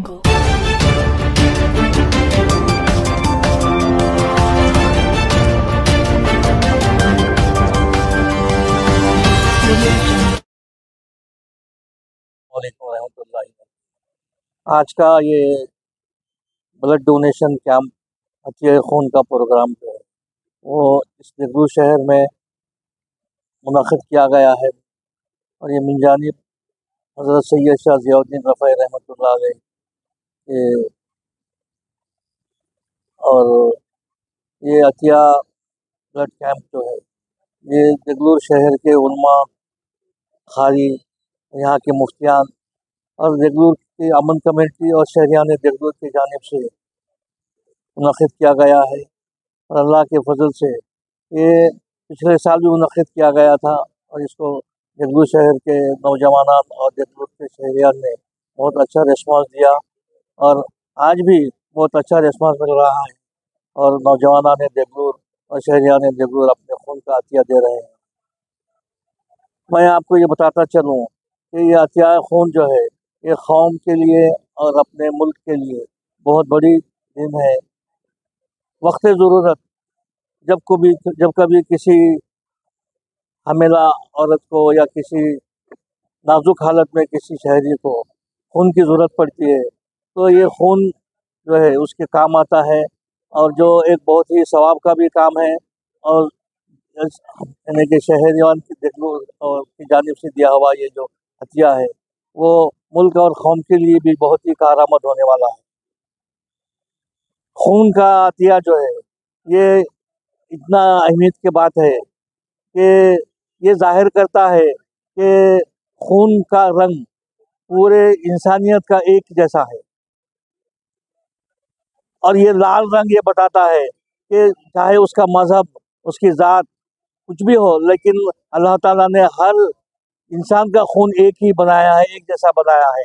jungle. वालेकुम रहमतुल्लाहि। आज का ये ब्लड डोनेशन कैंप अतिय खून का प्रोग्राम जो है वो इस देगलूर शहर में मुनक़िद किया गया है और ये मिन जानिब हज़रत सैयद शाह ज़ियाउद्दीन रफ़ई रहमतुल्लाह अलैह ये और ये अतिया ब्लड कैंप जो है ये देगलूर शहर के उलमा, कारी, यहाँ के मुफ्तियान और देगलूर की अमन कमेटी और शहरियान देगलूर की जानिब से मुनक़िद किया गया है। और अल्लाह के फजल से ये पिछले साल भी मुनक़िद किया गया था और इसको देगलूर शहर के नौजवान और देगलूर के शहरियान ने बहुत अच्छा रिस्पॉन्स दिया और आज भी बहुत अच्छा रिस्पॉन्स मिल रहा है और नौजवान देगलूर और शहरियान देगलूर अपने खून का अतिया दे रहे हैं। मैं आपको ये बताता चलूँ कि ये अतिया खून जो है ये कौम के लिए और अपने मुल्क के लिए बहुत बड़ी दिन है। वक्त ज़रूरत जब कभी किसी हमेला औरत को या किसी नाजुक हालत में किसी शहरी को खून की ज़रूरत पड़ती है तो ये खून जो है उसके काम आता है और जो एक बहुत ही सवाब का भी काम है और यानी कि शहरियान की देगलूर और की जानिब से दिया हुआ ये जो हथिया है वो मुल्क और कौम के लिए भी बहुत ही कारआमद होने वाला है। खून का अतिया जो है ये इतना अहमियत की बात है कि ये जाहिर करता है कि खून का रंग पूरे इंसानियत का एक जैसा है और ये लाल रंग ये बताता है कि चाहे उसका मज़हब, उसकी ज़ात कुछ भी हो, लेकिन अल्लाह ताला ने हर इंसान का खून एक ही बनाया है, एक जैसा बनाया है।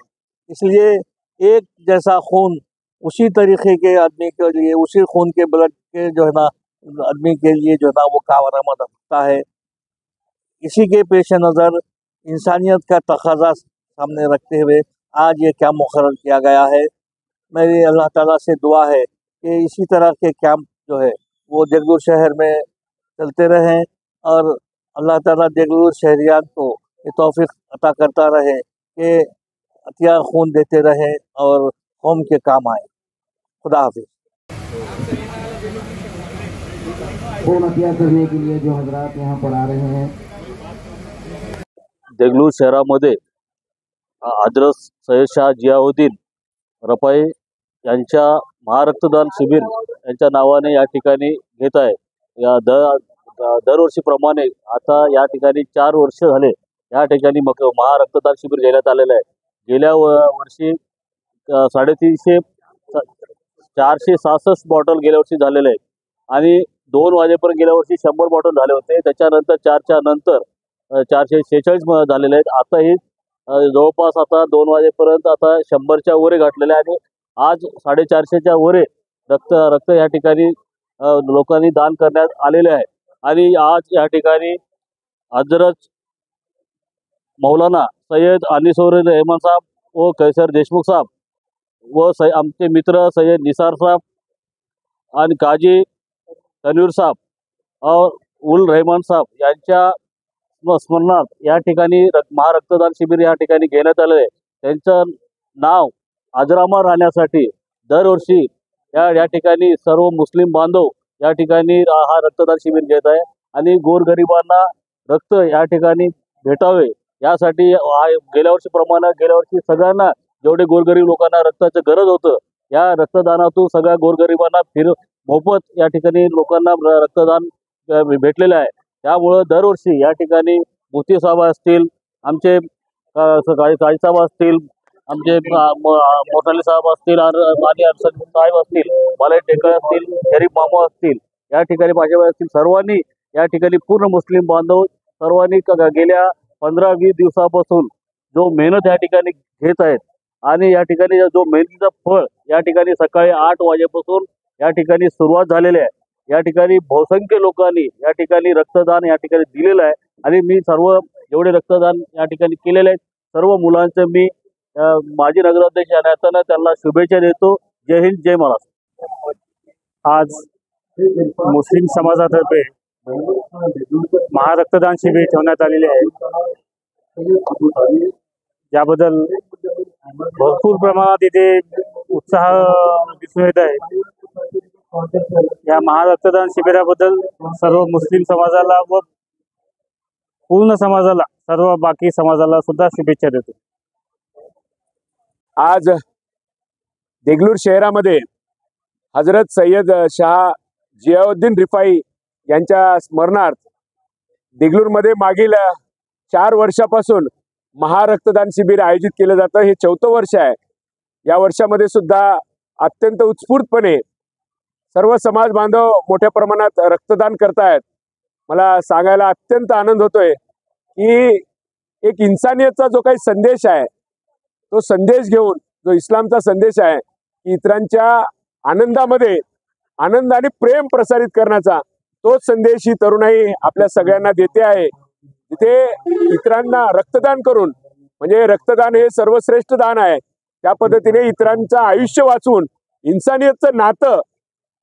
इसलिए एक जैसा खून उसी तरीके के आदमी के लिए, उसी खून के ब्लड के जो है ना आदमी के लिए जो है ना वो कारआमद होता है। इसी के पेश नज़र इंसानियत का तकाजा सामने रखते हुए आज ये कैंप मुकर्रर किया गया है। मेरी अल्लाह ताला से दुआ है कि इसी तरह के कैंप जो है वो देगलूर शहर में चलते रहें और अल्लाह ताला देगलूर शहरियान को ये तौफीक अता करता रहे कि अतिया खून देते रहें और कौम के काम आए। खुदा हाफिज़। खून अतिया करने के लिए जो हजरात यहाँ पर आ रहे हैं देगलूर शहरामध्ये हजरत सय्यद शाह जियाउद्दीन रफाई यांच्या महारक्तदान शिबिर यांच्या नावाने या ठिकाणी घेत आहे। या दरवर्षीप्रमाणे आता या ठिकाणी 4 वर्ष झाले या ठिकाणी महारक्तदान शिबिर घेण्यात आलेलं आहे। गेल्या वर्षी 350 466 बॉटल गेल्या वर्षी झालेले आहेत आणि 2 वाजेपर्यंत गेल्या वर्षी 100 बॉटल झाले होते। त्याच्यानंतर 4च्या नंतर 446 झालेले आहेत। आता ही जवळपास आता 2 वाजेपर्यंत आता 100च्या वरे गाठलेले आणि आज 450च्या वरे रक्त या ठिकाणी लोकांनी दान करण्यात आलेले आहे। आणि आज या ठिकाणी हजरत मौलाना सय्यद अनिसुर रहमान साहब व कैसर देशमुख साहब व आमचे मित्र सय्यद निसार साहब आणि काजी तनवीर साहब और उल रहमान साहब यांच्या स्मरणार्थ या ठिकाणी महारक्तदान शिबिर या ठिकाणी घेण्यात आले आहे। त्यांचं नाव अजरामर राहण्यासाठी दरवर्षी या ठिकाणी सर्व मुस्लिम बांधव या ठिकाणी हा रक्तदान शिबिर घेत आहे आणि गोरगरिबांना रक्त या ठिकाणी भेटावे यासाठी गेल्या वर्षी सगळ्यांना जेवढे गोरगरीब लोकांना रक्ताची गरज होतं या रक्तदानातून सगळ्या गोरगरिबांना मोफत या ठिकाणी लोकांना रक्तदान भेटलेलं आहे। त्यामुळे दरवर्षी या ठिकाणी मुफ्ती साहेब असतील, आमचे काजी साहेब असतील, आमचे मोठाले साहेब असतील आणि अरसद साहेब असतील, मालय टेकर असतील, शरीफ मामा असतील, या ठिकाणी भाजप असतील, सर्वांनी या ठिकाणी पूर्ण मुस्लिम बांधव सर्वांनी गेल्या 15-20 दिवसापासून जो मेहनत या ठिकाणी घेत आहेत आणि या ठिकाणी जो मेहनतीचा फळ या ठिकाणी सकाळी 8 वाजेपासून या ठिकाणी सुरुवात झालेली आहे। या ठिकाणी बहुसंख्य लोकांनी या ठिकाणी रक्तदान या ठिकाणी दिलेलं आहे आणि मी सर्व जेवढे रक्तदान या ठिकाणी केलेले आहेत सर्व मुलांचे मी माजी नगराध्यक्ष या नात्यानं त्यांना शुभेच्छा देतो. जय हिंद, जय महाराष्ट्र. आज मुस्लिम समाजातर्फे महारक्तदान शिबिर ठेवण्यात आलेले आहे. याबद्दल भरपूर प्रमाणात इथे उत्साह दिसून येत आहे. या महारक्तदान शिबिराबद्दल सर्व मुस्लिम समाजाला व पूर्ण समाजाला, सर्व बाकी समाजाला सुद्धा शुभेच्छा देतो. आज देगलूर शहरामध्ये हजरत सय्यद शाह जियाउद्दीन रिफाई यांच्या स्मरणार्थ देगलूरमध्ये मागील 4 वर्षापासून महारक्तदान शिबिर आयोजित केलं जातं. हे 4थं वर्ष आहे. या वर्षामध्ये सुद्धा अत्यंत उत्स्फूर्तपणे सर्व समाज बांधव मोठ्या प्रमाणात रक्तदान करतायत. मला सांगायला अत्यंत आनंद होतोय की एक इन्सानियतचा जो काही संदेश आहे, तो संदेश घेऊन, जो इस्लामचा संदेश आहे की इतरांच्या आनंदामध्ये आनंद आणि प्रेम प्रसारित करण्याचा, तोच संदेश ही तरुणाई आपल्या सगळ्यांना देते आहे. तिथे इतरांना रक्तदान करून, म्हणजे रक्तदान हे सर्वश्रेष्ठ दान आहे, त्या पद्धतीने इतरांचं आयुष्य वाचवून इन्सानियतचं नातं,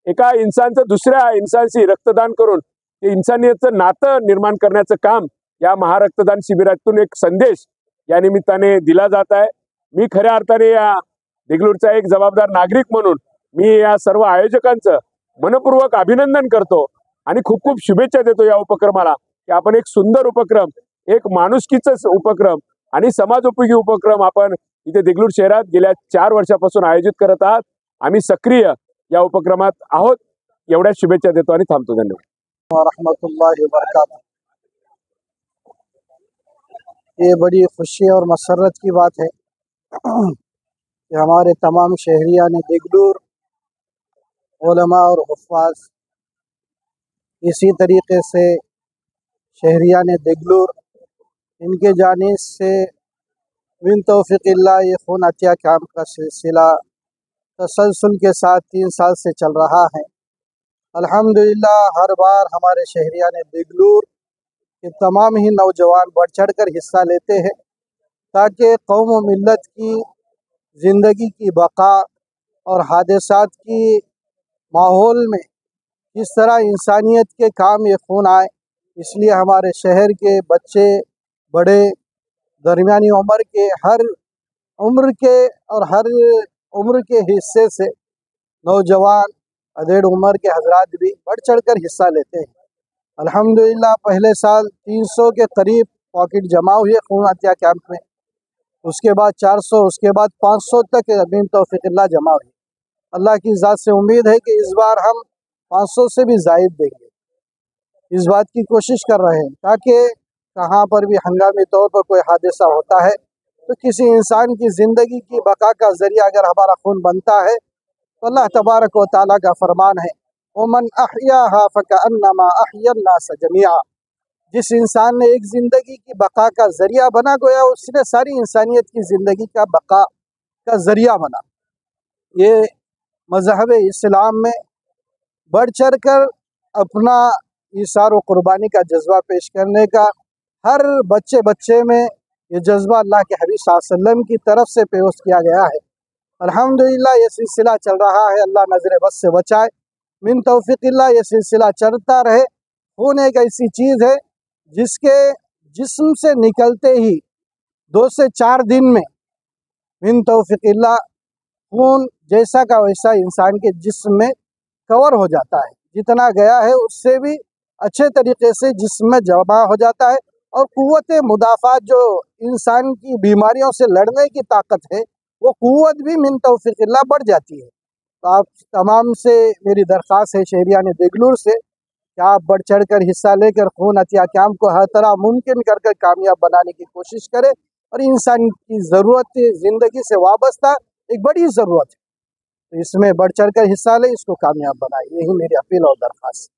एका इन्सानचं दुसऱ्या इन्सानशी रक्तदान करून ते इन्सानियतचं नातं निर्माण करण्याचं काम या महारक्तदान शिबिरातून एक संदेश या निमित्ताने दिला जात आहे. मी खऱ्या अर्थाने या देगलूरचा एक जबाबदार नागरिक म्हणून मी या सर्व आयोजकांचं मनपूर्वक अभिनंदन करतो आणि खूप खूप शुभेच्छा देतो या उपक्रमाला, की आपण एक सुंदर उपक्रम, एक माणुसकीचा उपक्रम आणि समाजोपयोगी उपक्रम आपण इथे देगलूर शहरात गेल्या 4 वर्षापासून आयोजित करत आहात. आम्ही सक्रिय या उपक्रमात आहोत. एवढ्या शुभेच्छा देतो आणि थांबतो. धन्यवाद. रहमतुल्लाहि व बरकातहू. ये बड़ी खुशी और मसरत की बात है कि हमारे तमाम शहरियान देगलूर, उलमा और हुफ़ाज़, इसी तरीके से शहरियान देगलूर, इनके जानिब से मिन तौफ़ीक़िल्लाह ये खून अतिया कैंप का सिलसिला तसलसल के साथ 3 साल से चल रहा है. अल्हम्दुलिल्लाह हर बार हमारे शहरियान देगलूर के तमाम ही नौजवान बढ़ चढ़ कर हिस्सा लेते हैं ताकि कौम व मिल्लत की ज़िंदगी की बका और हादसात की माहौल में किस तरह इंसानियत के काम ये खून आए. इसलिए हमारे शहर के बच्चे, बड़े, दरमियानी उम्र के, हर उम्र के और हर उम्र के हिस्से से नौजवान, अधेड़ उम्र के हजरात भी बढ़ चढ़ कर हिस्सा लेते हैं. अल्हम्दुलिल्लाह पहले साल 300 के करीब पॉकेट जमा हुए खून अतिया कैंप में, उसके बाद 400, उसके बाद 500 तक बिन तौफ़ीक़िल्लाह जमा हुई. अल्लाह की ज़ात से उम्मीद है कि इस बार हम 500 से भी ज़ायद देंगे. इस बात की कोशिश कर रहे हैं ताकि कहाँ पर भी हंगामी तौर पर कोई हादसा होता है तो किसी इंसान की ज़िंदगी की बका का ज़रिया अगर हमारा खून बनता है तो अल्लाह तबारक व तआला का फरमान है, वमन अहयाहा फकअन्नमा अहयन्नास जमीआ. जिस इंसान ने एक ज़िंदगी की बका का ज़रिया बना, गोया उसने सारी इंसानियत की ज़िंदगी का बका का ज़रिया बना. ये मज़हब इस्लाम में बढ़ चढ़ कर अपना ईसार व क़ुरबानी का जज्बा पेश करने का हर बच्चे में ये जज्बा अल्लाह के हबीब सल्लल्लाहु अलैहि वसल्लम की तरफ से पेश किया गया है. अल्हम्दुलिल्लाह ये सिलसिला चल रहा है. अल्लाह नज़र बस से बचाए. मिन तौफ़ीक़िल्लाह ये सिलसिला चलता रहे. खून एक ऐसी चीज़ है जिसके जिस्म से निकलते ही 2 से 4 दिन में मिन तौफ़ीक़िल्लाह खून जैसा का वैसा इंसान के जिस्म में कवर हो जाता है. जितना गया है उससे भी अच्छे तरीके से जिस्म में जमा हो जाता है और क़ुव्वत मुदाफ़ात जो इंसान की बीमारियों से लड़ने की ताकत है, वो क़ुव्वत भी मिन तौफ़ीक़िल्लाह बढ़ जाती है. तो आप तमाम से मेरी दरख्वास्त है शहरियान देगलूर से कि आप बढ़ चढ़ कर हिस्सा लेकर खून अतिया कैंप को हर तरह मुमकिन कर कर कामयाब बनाने की कोशिश करें. और इंसान की ज़रूरत ज़िंदगी से वाबस्ता एक बड़ी ज़रूरत है, तो इसमें बढ़ चढ़ कर हिस्सा लें, इसको कामयाब बनाए. यही मेरी अपील और दरख्वास्त.